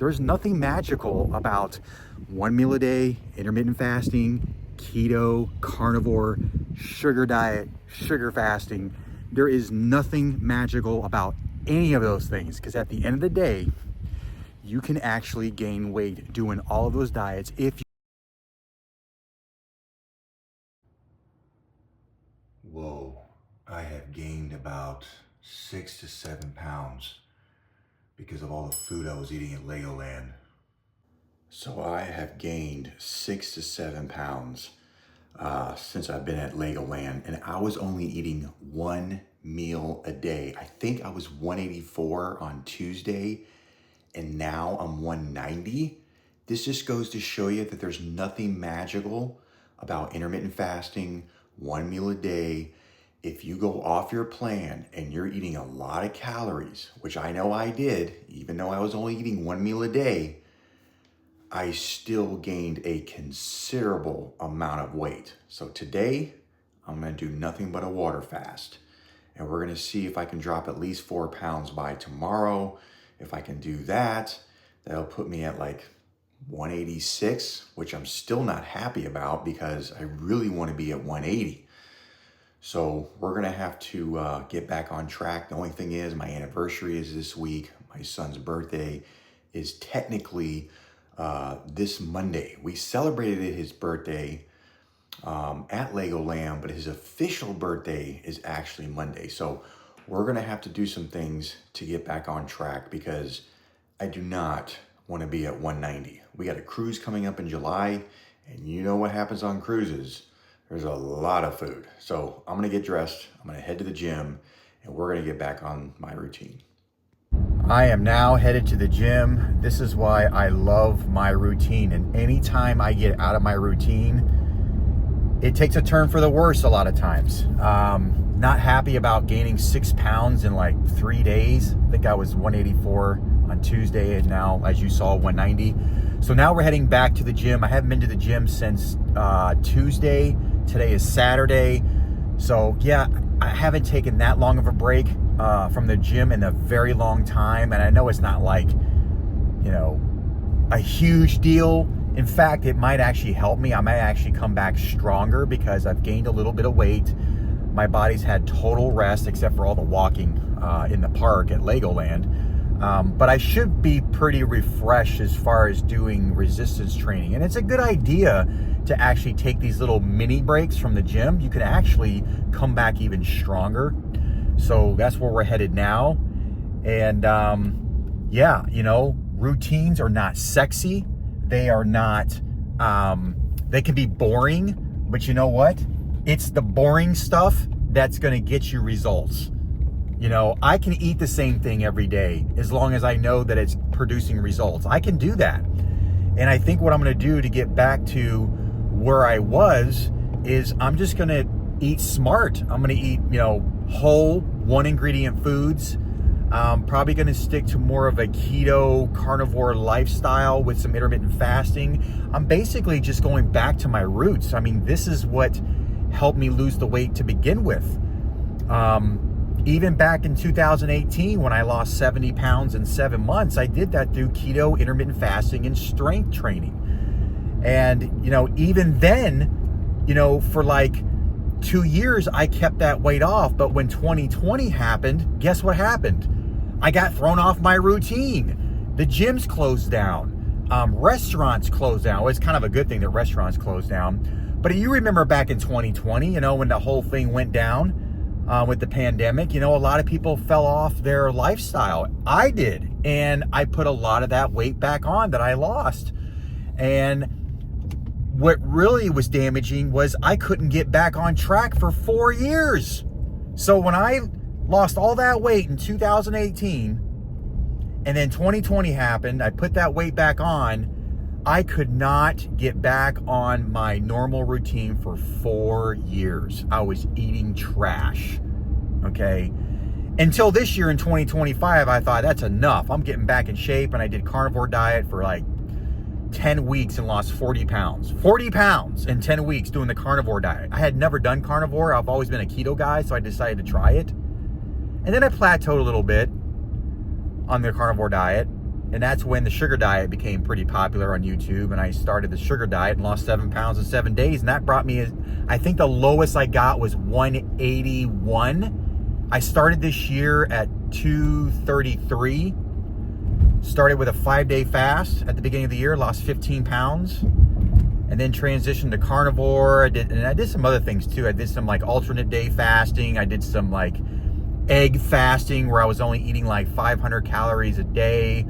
There's nothing magical about 1 meal a day, intermittent fasting, keto, carnivore, sugar diet, sugar fasting. There is nothing magical about any of those things, because at the end of the day, you can actually gain weight doing all of those diets if you... Whoa, I have gained about 6 to 7 pounds because of all the food I was eating at Legoland. So I have gained 6 to 7 pounds since I've been at Legoland, and I was only eating 1 meal a day. I think I was 184 on Tuesday, and now I'm 190. This just goes to show you that there's nothing magical about intermittent fasting, 1 meal a day. If you go off your plan and you're eating a lot of calories, which I know I did, even though I was only eating 1 meal a day, I still gained a considerable amount of weight. So today, I'm gonna do nothing but a water fast. And we're gonna see if I can drop at least 4 pounds by tomorrow. If I can do that, that'll put me at like 186, which I'm still not happy about because I really wanna be at 180. So we're gonna have to get back on track. The only thing is my anniversary is this week. My son's birthday is technically this Monday. We celebrated his birthday at Legoland, but his official birthday is actually Monday. So we're gonna have to do some things to get back on track because I do not wanna be at 190. We got a cruise coming up in July, and you know what happens on cruises. There's a lot of food. So I'm gonna get dressed, I'm gonna head to the gym, and we're gonna get back on my routine. I am now headed to the gym. This is why I love my routine. And anytime I get out of my routine, it takes a turn for the worse a lot of times. Not happy about gaining 6 pounds in like 3 days. I think I was 184 on Tuesday, and now, as you saw, 190. So now we're heading back to the gym. I haven't been to the gym since Tuesday. Today is Saturday. So yeah, I haven't taken that long of a break from the gym in a very long time. And I know it's not like, you know, a huge deal. In fact, it might actually help me. I might actually come back stronger because I've gained a little bit of weight. My body's had total rest except for all the walking in the park at Legoland. But I should be pretty refreshed as far as doing resistance training. And it's a good idea to actually take these little mini breaks from the gym. You can actually come back even stronger. So that's where we're headed now. And yeah, you know, routines are not sexy. They are not, they can be boring, but you know what? It's the boring stuff that's gonna get you results. You know, I can eat the same thing every day as long as I know that it's producing results. I can do that. And I think what I'm gonna do to get back to where I was is I'm just gonna eat smart. I'm gonna eat, you know, whole 1 ingredient foods. Probably gonna stick to more of a keto carnivore lifestyle with some intermittent fasting. I'm basically just going back to my roots. I mean, this is what helped me lose the weight to begin with. Even back in 2018, when I lost 70 pounds in 7 months, I did that through keto, intermittent fasting, and strength training. And, you know, even then, you know, for like 2 years, I kept that weight off. But when 2020 happened, guess what happened? I got thrown off my routine. The gyms closed down. Restaurants closed down. Well, it's kind of a good thing that restaurants closed down. But you remember back in 2020, you know, when the whole thing went down with the pandemic, you know, a lot of people fell off their lifestyle. I did. And I put a lot of that weight back on that I lost. And what really was damaging was I couldn't get back on track for 4 years. So when I lost all that weight in 2018, and then 2020 happened, I put that weight back on, I could not get back on my normal routine for 4 years. I was eating trash, okay? Until this year in 2025, I thought that's enough. I'm getting back in shape, and I did carnivore diet for like 10 weeks and lost 40 pounds. 40 pounds in 10 weeks doing the carnivore diet. I had never done carnivore. I've always been a keto guy, so I decided to try it. And then I plateaued a little bit on the carnivore diet. And that's when the sugar diet became pretty popular on YouTube, and I started the sugar diet and lost 7 pounds in 7 days. And that brought me, I think the lowest I got was 181. I started this year at 233. Started with a 5-day fast at the beginning of the year, lost 15 pounds. And then transitioned to carnivore. I did some other things too. I did some like alternate day fasting. I did some like egg fasting where I was only eating like 500 calories a day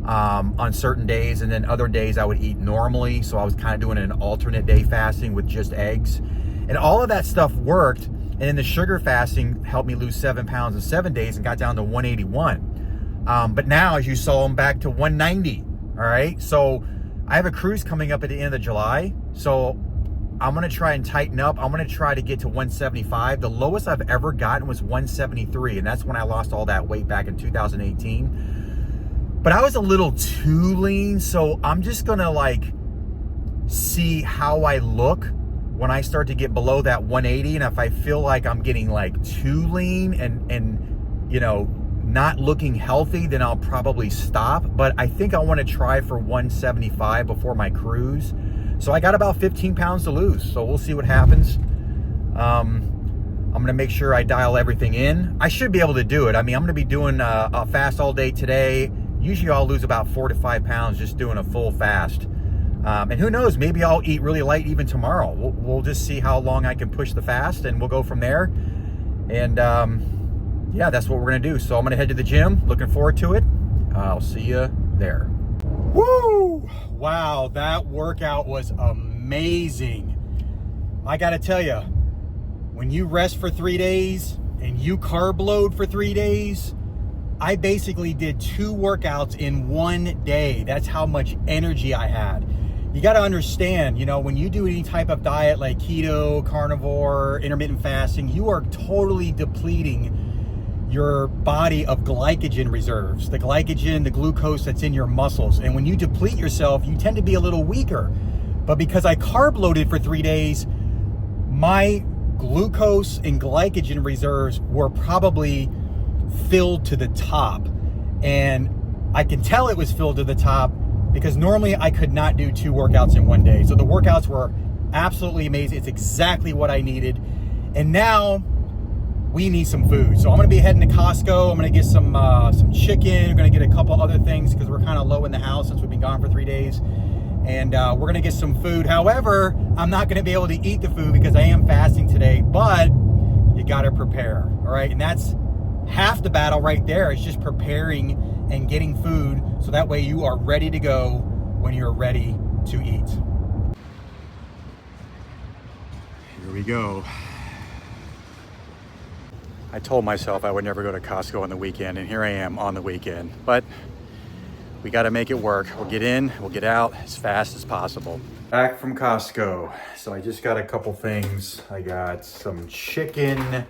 on certain days, and then other days I would eat normally. So I was kind of doing an alternate day fasting with just eggs, and all of that stuff worked. And then the sugar fasting helped me lose 7 pounds in 7 days and got down to 181. But now, as you saw, I'm back to 190. All right, so I have a cruise coming up at the end of July, so I'm gonna try and tighten up. I'm gonna try to get to 175. The lowest I've ever gotten was 173, and that's when I lost all that weight back in 2018. But I was a little too lean, so I'm just gonna like see how I look when I start to get below that 180. And if I feel like I'm getting like too lean and you know, not looking healthy, then I'll probably stop. But I think I want to try for 175 before my cruise. So I got about 15 pounds to lose, so we'll see what happens. I'm gonna make sure I dial everything in. I should be able to do it. I mean, I'm gonna be doing a fast all day today. Usually I'll lose about 4 to 5 pounds just doing a full fast. And who knows, maybe I'll eat really light even tomorrow. We'll just see how long I can push the fast, and we'll go from there. And yeah, that's what we're gonna do. So I'm gonna head to the gym, looking forward to it. I'll see you there. Woo! Wow, that workout was amazing. I gotta tell you, when you rest for 3 days and you carb load for 3 days, I basically did 2 workouts in 1 day. That's how much energy I had. You got to understand, you know, when you do any type of diet like keto, carnivore, intermittent fasting, you are totally depleting your body of glycogen reserves, the glycogen, the glucose that's in your muscles. And when you deplete yourself, you tend to be a little weaker. But because I carb loaded for 3 days, my glucose and glycogen reserves were probably filled to the top. And I can tell it was filled to the top because normally I could not do 2 workouts in 1 day. So the workouts were absolutely amazing. It's exactly what I needed. And now we need some food. So I'm gonna be heading to Costco. I'm gonna get some chicken. I'm gonna get a couple other things because we're kind of low in the house since we've been gone for 3 days. And we're gonna get some food. However, I'm not gonna be able to eat the food because I am fasting today, but you gotta prepare, all right? And that's half the battle right there. It's just preparing and getting food so that way you are ready to go when you're ready to eat. Here we go. I told myself I would never go to Costco on the weekend, and here I am on the weekend. But we got to make it work. We'll get in, we'll get out as fast as possible. Back from Costco. So I just got a couple things. I got some chicken,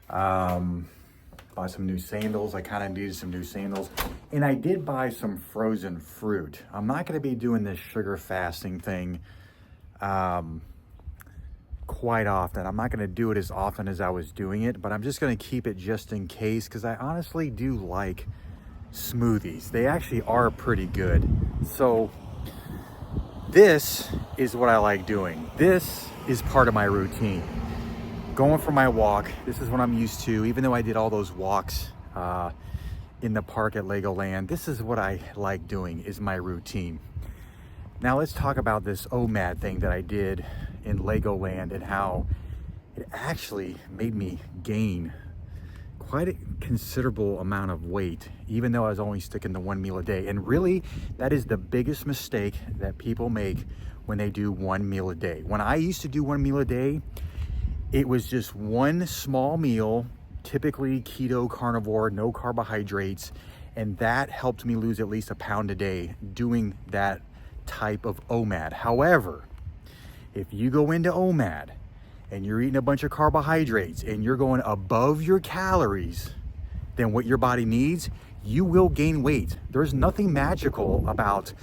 bought some new sandals. I kind of needed some new sandals. And I did buy some frozen fruit. I'm not going to be doing this sugar fasting thing quite often. I'm not going to do it as often as I was doing it, but I'm just going to keep it just in case because I honestly do like smoothies. They actually are pretty good. So this is what I like doing. This is part of my routine. Going for my walk, this is what I'm used to. Even though I did all those walks in the park at Legoland, this is what I like doing, is my routine. Now let's talk about this OMAD thing that I did in Legoland and how it actually made me gain quite a considerable amount of weight, even though I was only sticking to 1 meal a day. And really, that is the biggest mistake that people make when they do 1 meal a day. When I used to do 1 meal a day, it was just one small meal, typically keto, carnivore, no carbohydrates, and that helped me lose at least 1 pound a day doing that type of OMAD. However, if you go into OMAD and you're eating a bunch of carbohydrates and you're going above your calories than what your body needs, you will gain weight. There's nothing magical about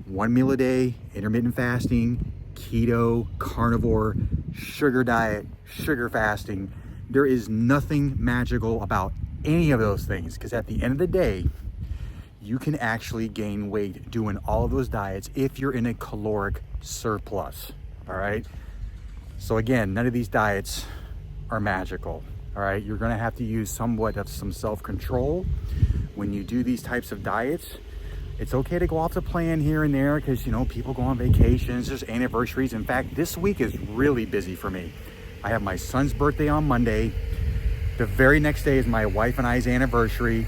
1 meal a day, intermittent fasting, keto, carnivore, sugar diet, sugar fasting. There is nothing magical about any of those things because at the end of the day, you can actually gain weight doing all of those diets if you're in a caloric surplus, all right? So again, none of these diets are magical, all right? You're gonna have to use somewhat of some self-control when you do these types of diets. It's okay to go off the plan here and there because, you know, people go on vacations, there's anniversaries. In fact, this week is really busy for me. I have my son's birthday on Monday. The very next day is my wife and I's anniversary.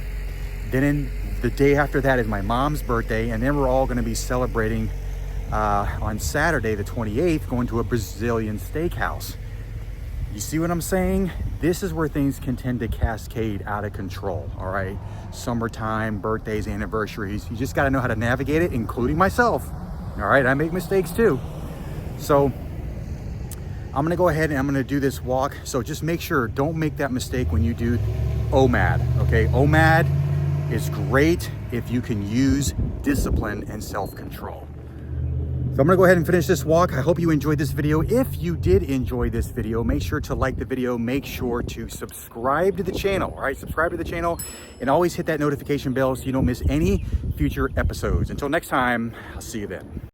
Then the day after that is my mom's birthday. And then we're all gonna be celebrating on Saturday, the 28th, going to a Brazilian steakhouse. You see what I'm saying? This is where things can tend to cascade out of control, all right? Summertime, birthdays, anniversaries. You just gotta know how to navigate it, including myself, all right? I make mistakes too. So I'm gonna go ahead and I'm gonna do this walk. So just make sure, don't make that mistake when you do OMAD, okay? OMAD is great if you can use discipline and self-control. So I'm gonna go ahead and finish this walk. I hope you enjoyed this video. If you did enjoy this video, make sure to like the video, make sure to subscribe to the channel, all right? Subscribe to the channel and always hit that notification bell so you don't miss any future episodes. Until next time, I'll see you then.